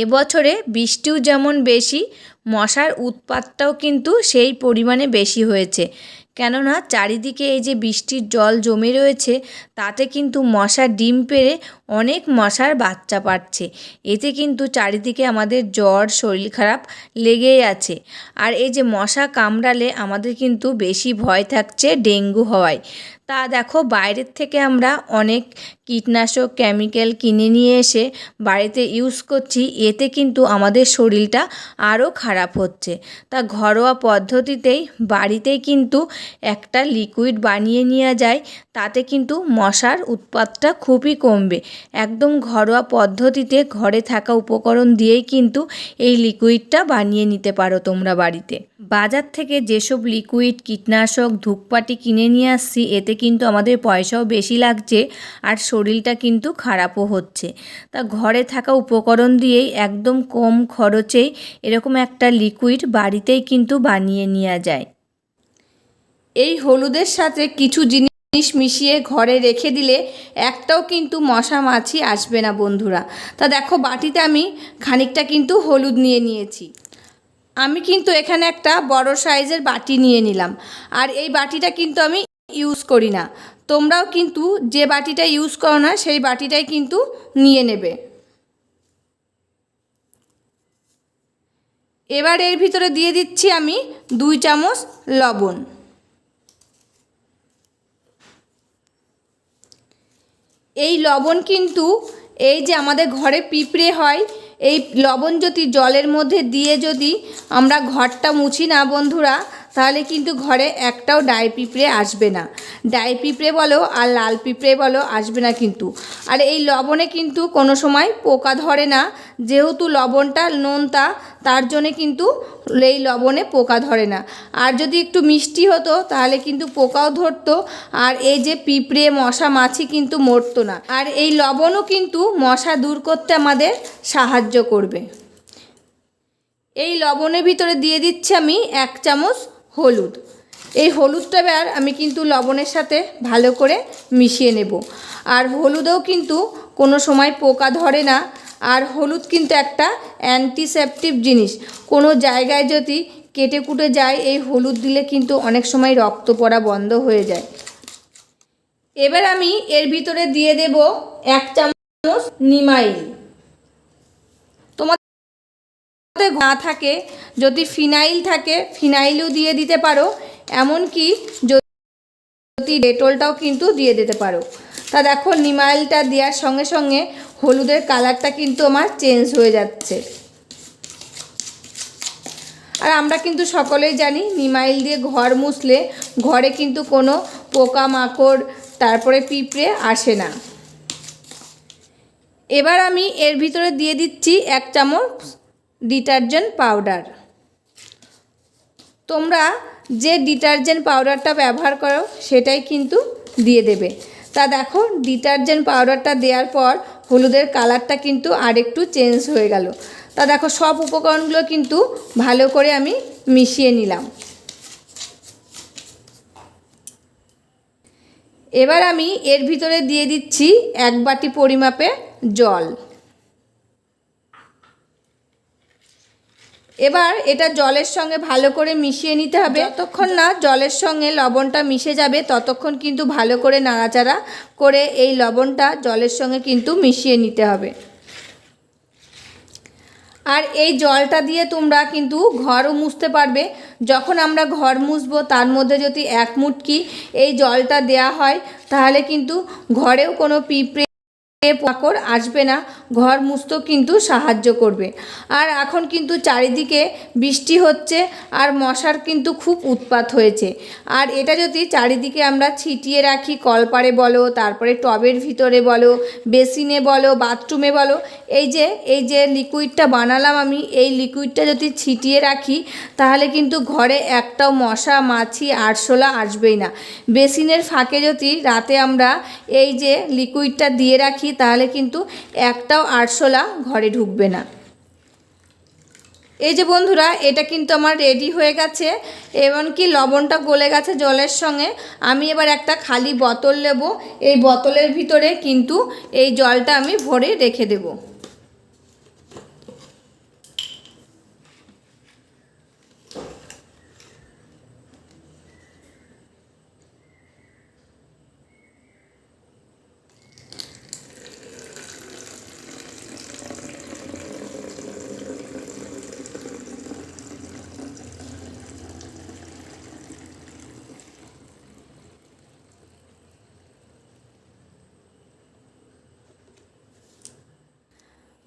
এবছরে বৃষ্টিও যেমন বেশি, মশার উৎপাতটাও কিন্তু সেই পরিমাণে বেশি হয়েছে। কেননা চারিদিকে এই যে বৃষ্টির জল জমে রয়েছে, তাতে কিন্তু মশা ডিম পেড়ে অনেক মশার বাচ্চা পাচ্ছে। এতে কিন্তু চারিদিকে আমাদের জ্বর, শরীর খারাপ লেগেই আছে। আর এই যে মশা কামড়ালে আমাদের কিন্তু বেশি ভয় থাকছে ডেঙ্গু হওয়ায়। তা দেখো, বাইরের থেকে আমরা অনেক কীটনাশক কেমিক্যাল কিনে নিয়ে এসে বাড়িতে ইউজ করছি, এতে কিন্তু আমাদের শরীরটা আরও খারাপ হচ্ছে। তা ঘরোয়া পদ্ধতিতেই বাড়িতেই কিন্তু একটা লিকুইড বানিয়ে নেওয়া যায়, তাতে কিন্তু মশার উৎপাতটা খুবই কমবে। একদম ঘরোয়া পদ্ধতিতে ঘরে থাকা উপকরণ দিয়েই কিন্তু এই লিকুইডটা বানিয়ে নিতে পারো তোমরা বাড়িতে। বাজার থেকে যেসব লিকুইড কীটনাশক ধূপকাঠি কিনে নিয়ে আসছি, এতে কিন্তু আমাদের পয়সাও বেশি লাগছে আর শরীরটা কিন্তু খারাপও হচ্ছে। তা ঘরে থাকা উপকরণ দিয়েই একদম কম খরচেই এরকম একটা লিকুইড বাড়িতেই কিন্তু বানিয়ে নেওয়া যায়। এই হলুদের সাথে কিছু জিনিস মিশিয়ে ঘরে রেখে দিলে একটাও কিন্তু মশা মাছি আসবে না বন্ধুরা। তা দেখো, বাটিতে আমি খানিকটা কিন্তু হলুদ নিয়ে নিয়েছি। আমি কিন্তু এখানে একটা বড় সাইজের বাটি নিয়ে নিলাম। আর এই বাটিটা কিন্তু আমি ইউজ করি না। তোমরাও কিন্তু যে বাটিটা ইউজ করো না সেই বাটিটাই কিন্তু নিয়ে নেবে। এবার এর ভিতরে দিয়ে দিচ্ছি আমি 2 চামচ লবণ। এই লবণ কিন্তু এই যে আমাদের ঘরে পিঁপড়ে হয়, এই লবণ যদি জলের মধ্যে দিয়ে যদি আমরা ঘরটা মুছি না বন্ধুরা, তাহলে কিন্তু ঘরে একটাও ডাই পিঁপড়ে আসবে না। ডাই পিঁপড়ে বলো আর লাল পিঁপড়ে বলো, আসবে না কিন্তু। আর এই লবণে কিন্তু কোনো সময় পোকা ধরে না, যেহেতু লবণটা নোনতা, তার জন্যে কিন্তু এই লবণে পোকা ধরে না। আর যদি একটু মিষ্টি হতো তাহলে কিন্তু পোকাও ধরতো, আর এই যে পিঁপড়ে মশা মাছি কিন্তু মরতো না। আর এই লবণও কিন্তু মশা দূর করতে আমাদের সাহায্য করবে। এই লবণের ভিতরে দিয়ে দিচ্ছি আমি 1 চামচ হলুদ। এই হলুদটা এবার আমি কিন্তু লবণের সাথে ভালো করে মিশিয়ে নেব। আর হলুদেও কিন্তু কোনো সময় পোকা ধরে না। আর হলুদ কিন্তু একটা অ্যান্টিসেপটিক জিনিস। কোনো জায়গায় যদি কেটে কুটে যায়, এই হলুদ দিলে কিন্তু অনেক সময় রক্ত পড়া বন্ধ হয়ে যায়। এবার আমি এর ভিতরে দিয়ে দেব 1 চামচ নিমাইল। তোমাদের না থাকে, যদি ফিনাইল থাকে ফিনাইলও দিয়ে দিতে পারো, এমনকি যদি ডেটলটাও কিন্তু দিয়ে দিতে পারো। তা দেখো, নিমাইলটা দেওয়ার সঙ্গে সঙ্গে হলুদের কালারটা কিন্তু আমার চেঞ্জ হয়ে যাচ্ছে। আর আমরা কিন্তু সকলেই জানি নিমাইল দিয়ে ঘর মুছলে ঘরে কিন্তু কোনো পোকামাকড় তারপরে পিঁপড়ে আসে না। এবার আমি এর ভিতরে দিয়ে দিচ্ছি 1 চামচ ডিটারজেন্ট পাউডার। তোমরা যে ডিটারজেন্ট পাউডারটা ব্যবহার করো সেটাই কিন্তু দিয়ে দেবে। তা দেখো, ডিটারজেন্ট পাউডারটা দেওয়ার পর হলুদের কালারটা কিন্তু আরেকটু চেঞ্জ হয়ে গেল। তা দেখো, সব উপকরণগুলো কিন্তু ভালো করে আমি মিশিয়ে নিলাম। এবার আমি এর ভিতরে দিয়ে দিচ্ছি 1 বাটি পরিমাপে জল। এবার এটা জলের সঙ্গে ভালো করে মিশিয়ে নিতে হবে। যতক্ষণ না জলের সঙ্গে লবণটা মিশে যাবে ততক্ষণ কিন্তু ভালো করে নাড়াচাড়া করে এই লবণটা জলের সঙ্গে কিন্তু মিশিয়ে নিতে হবে। আর এই জলটা দিয়ে তোমরা কিন্তু ঘরও মুছতে পারবে। যখন আমরা ঘর মুছবো তার মধ্যে যদি 1 মুটকি এই জলটা দেয়া হয়, তাহলে কিন্তু ঘরেও কোনো পিঁপড়ে পোকামাকড় আসবে না, ঘর মুছতেও কিন্তু সাহায্য করবে। আর এখন কিন্তু চারিদিকে বৃষ্টি হচ্ছে আর মশার কিন্তু খুব উৎপাত হয়েছে। আর এটা যদি চারিদিকে আমরা ছিটিয়ে রাখি, কলপাড়ে বলো, তারপরে টবের ভিতরে বলো, বেসিনে বলো, বাথরুমে বলো, এই যে লিকুইডটা বানালাম আমি, এই লিকুইডটা যদি ছিটিয়ে রাখি তাহলে কিন্তু ঘরে একটাও মশা মাছি আরশোলা আসবেই না। বেসিনের ফাঁকে যদি রাতে আমরা এই যে লিকুইডটা দিয়ে রাখি তাহলে কিন্তু একটাও আরশোলা ঘরে ঢুকবে না। এই যে বন্ধুরা, এটা কিন্তু আমার রেডি হয়ে গেছে, এমনকি লবণটা গলে গেছে জলের সঙ্গে। আমি এবার একটা খালি বোতল নেব, এই বোতলের ভিতরে কিন্তু এই জলটা আমি ভরে রেখে দেব।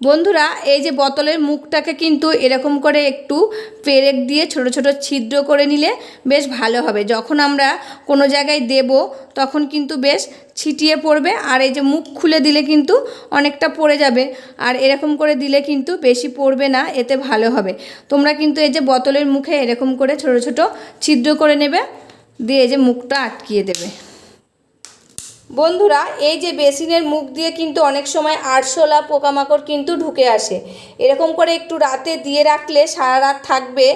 বন্ধুরা এই যে বোতলের মুখটাকে কিন্তু এরকম করে একটু পেরেক দিয়ে ছোট ছোট ছিদ্র করে নিলে বেশ ভালো হবে। যখন আমরা কোনো জায়গায় দেব তখন কিন্তু বেশ ছিটিয়ে পড়বে, আর এই যে মুখ খুলে দিলে কিন্তু অনেকটা পড়ে যাবে, আর এরকম করে দিলে কিন্তু বেশি পড়বে না, এতে ভালো হবে। তোমরা কিন্তু এই যে বোতলের মুখে এরকম করে ছোট ছোট ছিদ্র করে নেবে, দিয়ে এই যে মুখটা আটকিয়ে দেবে। বন্ধুরা এই যে বেসিনের মুখ দিয়ে কিন্তু অনেক সময় আরশোলা পোকামাকড় কিন্তু ঢুকে আসে। এরকম করে একটু রাতে দিয়ে রাখলে সারা রাত থাকবে।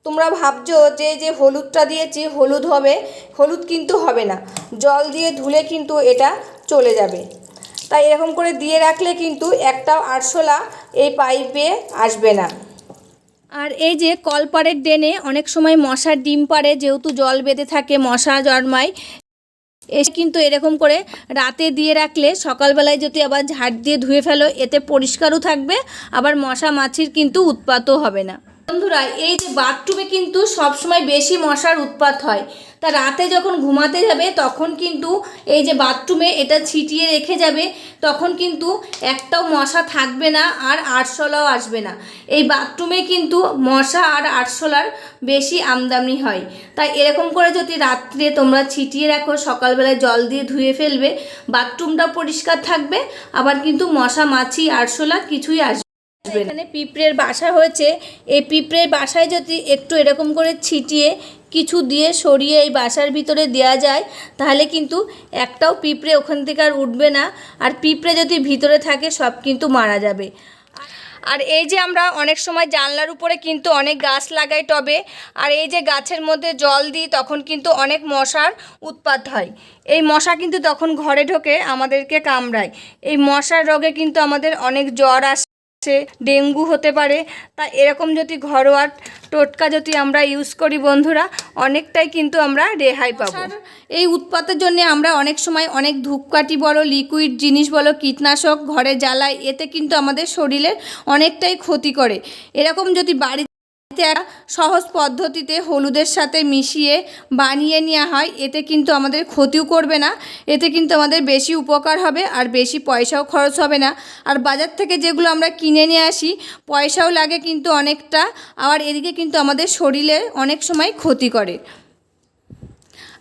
তোমরা ভাবছো যে হলুদটা দিয়েছি হলুদ হবে, হলুদ কিন্তু হবে না, জল দিয়ে ধুলে কিন্তু এটা চলে যাবে। তাই এরকম করে দিয়ে রাখলে কিন্তু একটাও আরশোলা এই পাইপে আসবে না। আর এই যে কলপাড়ের ড্রেনে অনেক সময় মশার ডিম পাড়ে, যেহেতু জল বেঁধে থাকে মশা জন্মায়। এসে কিন্তু এরকম করে রাতে দিয়ে রাখলে সকালবেলায় যদি আবার ঝাড় দিয়ে ধুয়ে ফেলো, এতে পরিষ্কারও থাকবে, আবার মশা মাছির কিন্তু উৎপাতও হবে না। বন্ধুরা এই যে বাথরুমে কিন্তু সবসময় বেশি মশার উৎপাত হয়। তা রাতে যখন ঘুমাতে যাবে তখন কিন্তু এই যে বাথরুমে এটা ছিটিয়ে রেখে যাবে, তখন কিন্তু একটাও মশা থাকবে না, আর আরশোলাও আসবে না। এই বাথরুমে কিন্তু মশা আর আরশোলার বেশি আমদানি হয়। তাই এরকম করে যদি রাত্রে তোমরা ছিটিয়ে রাখো, সকালবেলায় জল দিয়ে ধুয়ে ফেলবে, বাথরুমটা পরিষ্কার থাকবে, আবার কিন্তু মশা মাছি আরশোলা কিছুই আসবে। এখানে পিঁপড়ের বাসা হয়েছে, এই পিঁপড়ের বাসায় যদি একটু এরকম করে ছিটিয়ে কিছু দিয়ে সরিয়ে এই বাসার ভিতরে দেওয়া যায়, তাহলে কিন্তু একটাও পিঁপড়ে ওখান থেকে আর উঠবে না, আর পিঁপড়ে যদি ভিতরে থাকে সব কিন্তু মারা যাবে। আর এই যে আমরা অনেক সময় জানলার উপরে কিন্তু অনেক গাছ লাগাই টবে, আর এই যে গাছের মধ্যে জল দিই তখন কিন্তু অনেক মশার উৎপাত হয়। এই মশা কিন্তু তখন ঘরে ঢোকে, আমাদেরকে কামড়ায়। এই মশার রোগে কিন্তু আমাদের অনেক জ্বর আসে, ডেঙ্গু হতে পারে। তাই এরকম যদি ঘরোয়া টোটকা যদি আমরা ইউজ করি বন্ধুরা, অনেকটাই কিন্তু আমরা রেহাই পাবো। এই উৎপাতের জন্য আমরা অনেক সময় অনেক ধূপকাঠি বলো, লিকুইড জিনিস বলো, কীটনাশক ঘরে জ্বালাই, এতে কিন্তু আমাদের শরীরের অনেকটাই ক্ষতি করে। এরকম যদি বাড়িতে সহজ পদ্ধতিতে হলুদের সাথে মিশিয়ে বানিয়ে নেওয়া হয়, এতে কিন্তু আমাদের ক্ষতিও করবে না, এতে কিন্তু আমাদের বেশি উপকার হবে, আর বেশি পয়সাও খরচ হবে না। আর বাজার থেকে যেগুলো আমরা কিনে নিয়ে আসি পয়সাও লাগে কিন্তু অনেকটা, আবার এদিকে কিন্তু আমাদের শরীরে অনেক সময় ক্ষতি করে।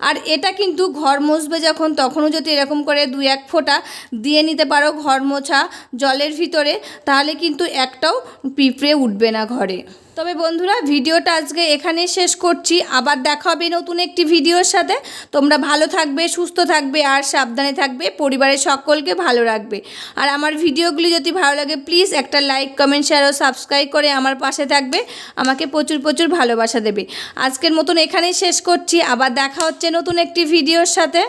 আর এটা কিন্তু ঘর মুছবে যখন, তখনও যদি এরকম করে 2-1 ফোঁটা দিয়ে নিতে পারো ঘর মোছা জলের ভিতরে, তাহলে কিন্তু একটাও পিঁপড়ে উঠবে না ঘরে। তবে বন্ধুরা ভিডিওটা আজকে এখানেই শেষ করছি, আবার দেখা হবে নতুন একটি ভিডিওর সাথে। তোমরা ভালো থাকবে, সুস্থ থাকবে, আর সাবধানে থাকবে, পরিবারের সকলকে ভালো রাখবে। আর আমার ভিডিওগুলি যদি ভালো লাগে প্লিজ একটা লাইক, কমেন্ট, শেয়ার ও সাবস্ক্রাইব করে আমার পাশে থাকবে, আমাকে প্রচুর প্রচুর ভালোবাসা দেবে। আজকের মতন এখানেই শেষ করছি, আবার দেখা হচ্ছে নতুন একটি ভিডিওর সাথে।